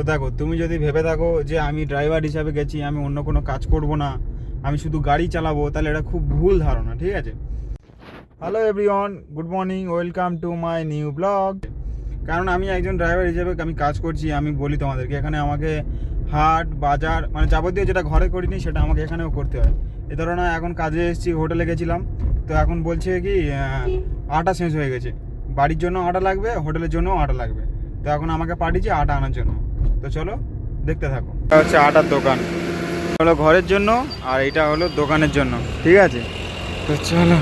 তো দেখো, তুমি যদি ভেবে থাকো যে আমি ড্রাইভার হিসাবে গেছি, আমি অন্য কোনো কাজ করব না, আমি শুধু গাড়ি চালাবো, তাহলে এটা খুব ভুল ধারণা, ঠিক আছে? Hello everyone, good morning, welcome to my new blog. কারণ আমি একজন ড্রাইভার হিসেবে আমি কাজ করছি। আমি বলি তোমাদেরকে, এখানে আমাকে হাট বাজার মানে যাবতীয় যেটা ঘরে করিনি সেটা আমাকে এখানেও করতে হয়। এ ধরো না, এখন কাজে এসেছি, হোটেলে গেছিলাম, তো এখন বলছে কি আটা শেষ হয়ে গেছে, বাড়ির জন্য আটা লাগবে, হোটেলের জন্যও আটা লাগবে। তো এখন আমাকে পাঠিয়েছে আটা আনার জন্য। তো চলো দেখতে থাকো। এটা হচ্ছে আটার দোকান, হলো ঘরের জন্য, আর এটা হলো দোকানের জন্য, ঠিক আছে? তো চলো,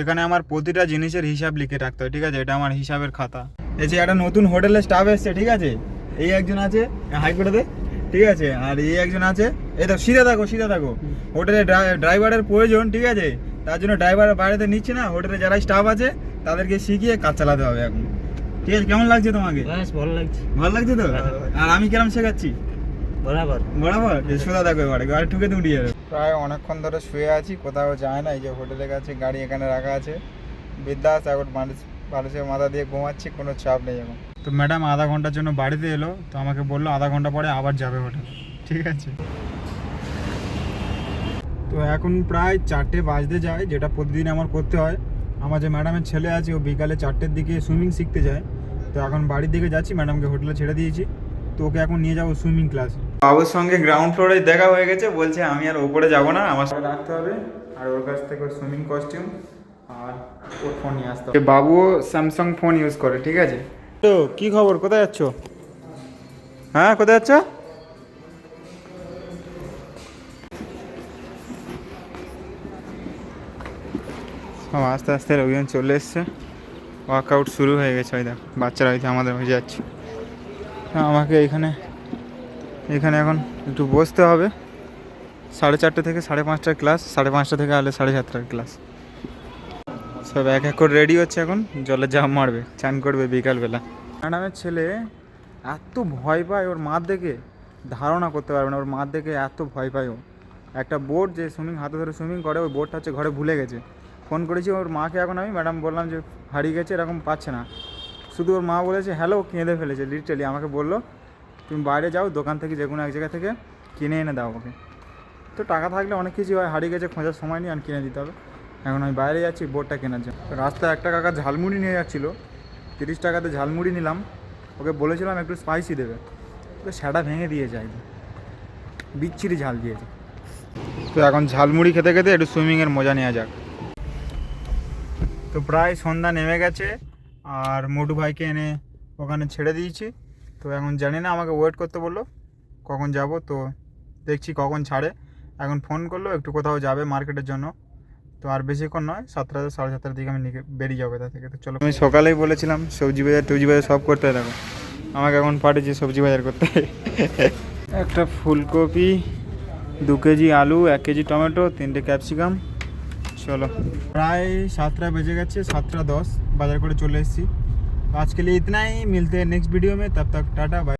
এখানে আমার প্রতিটা জিনিসের হিসাব লিখে রাখতে হয়, ঠিক আছে? এটা আমার হিসাবের খাতা। এই যে একটা নতুন হোটেলের স্টাফ এসছে, ঠিক আছে? এই একজন আছে হাইকোর্টে, ঠিক আছে? আর এই একজন আছে, এই তো সিধা থাকো। হোটেলে ড্রাইভারের প্রয়োজন, ঠিক আছে? তার জন্য ড্রাইভারের বাইরেতে নিচ্ছে না, হোটেলে যারা স্টাফ আছে তাদেরকে শিখিয়ে কাজ চালাতে হবে এখন, ঠিক আছে? কেমন লাগছে তোমাকে? ভালো লাগছে। ভালো লাগছে তো? আর আমি কেরম শেখাচ্ছি? বরাবর সোজা থাকো, এবারে গাড়ি ঠুকে উঠে যাবে। প্রায় অনেকক্ষণ ধরে শুয়ে আছি, কোথাও যায় না। এই যে হোটেলের কাছে গাড়ি এখানে রাখা আছে, বিদ্যাস এখন মানুষের মাথা দিয়ে ঘুমাচ্ছি, কোনো চাপ নেই এখন। তো ম্যাডাম আধা ঘন্টার জন্য বাড়িতে এলো, তো আমাকে বললো আধা ঘন্টা পরে আবার যাবে হোটেল, ঠিক আছে? তো এখন প্রায় 4টে বাজতে যায়, যেটা প্রতিদিন আমার করতে হয়। আমার যে ম্যাডামের ছেলে আছে, ও বিকালে 4টের দিকে সুইমিং শিখতে যায়। তো এখন বাড়ির দিকে যাচ্ছি, ম্যাডামকে হোটেলে ছেড়ে দিয়েছি, তো ওকে এখন নিয়ে যাবো সুইমিং ক্লাসে। বাবুর সঙ্গে গ্রাউন্ড ফ্লোরে দেখা হয়ে গেছে, বলছে আমি আর ওপরে যাবো না, আমার সাথে রাখতে হবে। আর ওর কাছ থেকে সুইমিং কস্টিউম আর ওর ফোন নিয়ে আসতে হবে। বাবুও স্যামসাং ফোন ইউজ করে, ঠিক আছে? তো কি খবর, কোথায় যাচ্ছ? হ্যাঁ, কোথায় যাচ্ছ? আস্তে আস্তে লোকজন চলে এসছে, ওয়ার্কআউট শুরু হয়ে গেছে। ওই দেখো বাচ্চারা হয়েছে, আমাদের হয়ে যাচ্ছে। আমাকে এখানে এখন একটু বসতে হবে। 4:30 থেকে 5:30টার ক্লাস, 5:30 থেকে আলে 7:30টার ক্লাস। সব এক এক করে রেডি হচ্ছে, এখন জলে জাম মারবে, চান করবে বিকালবেলা। ম্যাডামের ছেলে এত ভয় পায় ওর মার দেখে, ধারণা করতে পারবে না। ওর মার দেখে এত ভয় পায় ও। একটা বোর্ড যে সুইমিং হাতে ধরে সুইমিং করে, ওই বোর্ডটা হচ্ছে ঘরে ভুলে গেছে। ফোন করেছি ওর মাকে, এখন আমি ম্যাডাম বললাম যে হারিয়ে গেছে, এরকম পাচ্ছে না। শুধু ওর মা বলেছে হ্যালো, কেঁদে ফেলেছে লিটারালি। আমাকে বললো তুমি বাইরে যাও, দোকান থেকে যে কোনো এক জায়গা থেকে কিনে এনে দাও ওকে। তো টাকা থাকলে অনেক কিছু হয়, হারিয়ে গেছে, খোঁজার সময় নেই, আর কিনে দিতে হবে। এখন আমি বাইরে যাচ্ছি বোর্ডটা কেনার জন্য। রাস্তায় একটা কাকা ঝালমুড়ি নিয়ে যাচ্ছিলো, 30 টাকাতে ঝালমুড়ি নিলাম। ওকে বলেছিলাম একটু স্পাইসি দেবে, তো সেটা ভেঙে দিয়ে যায়, বিচ্ছিরি ঝাল দিয়েছে। তো এখন ঝালমুড়ি খেতে খেতে একটু সুইমিংয়ের মজা নেওয়া যাক। তো প্রায় সন্ধ্যা নেমে গেছে, আর মোটু ভাইকে এনে ওখানে ছেড়ে দিয়েছি। তো এখন জানি না, আমাকে ওয়েট করতে বললো কখন যাব, তো দেখছি কখন ছাড়ে। এখন ফোন করলো একটু কোথাও যাবে মার্কেটের জন্য, তো আর বেশিক্ষণ নয়, 7টা 7:30টার দিকে আমি বেরিয়ে যাবো কোথা থেকে। তো চলো, আমি সকালেই বলেছিলাম সবজি বাজার সব করতে হয়, দেখো আমাকে এখন পাঠিয়েছি সবজি বাজার করতে। একটা ফুলকপি, 2 কেজি আলু, 1 কেজি টমেটো, 3টে ক্যাপসিকাম। চলো, প্রায় 7টা বেজে गए, 7:10 बाजार করে চলে এসেছি। तो आज के लिए इतना ही, मिलते हैं नेक्स्ट वीडियो में, तब तक टाटा बाय।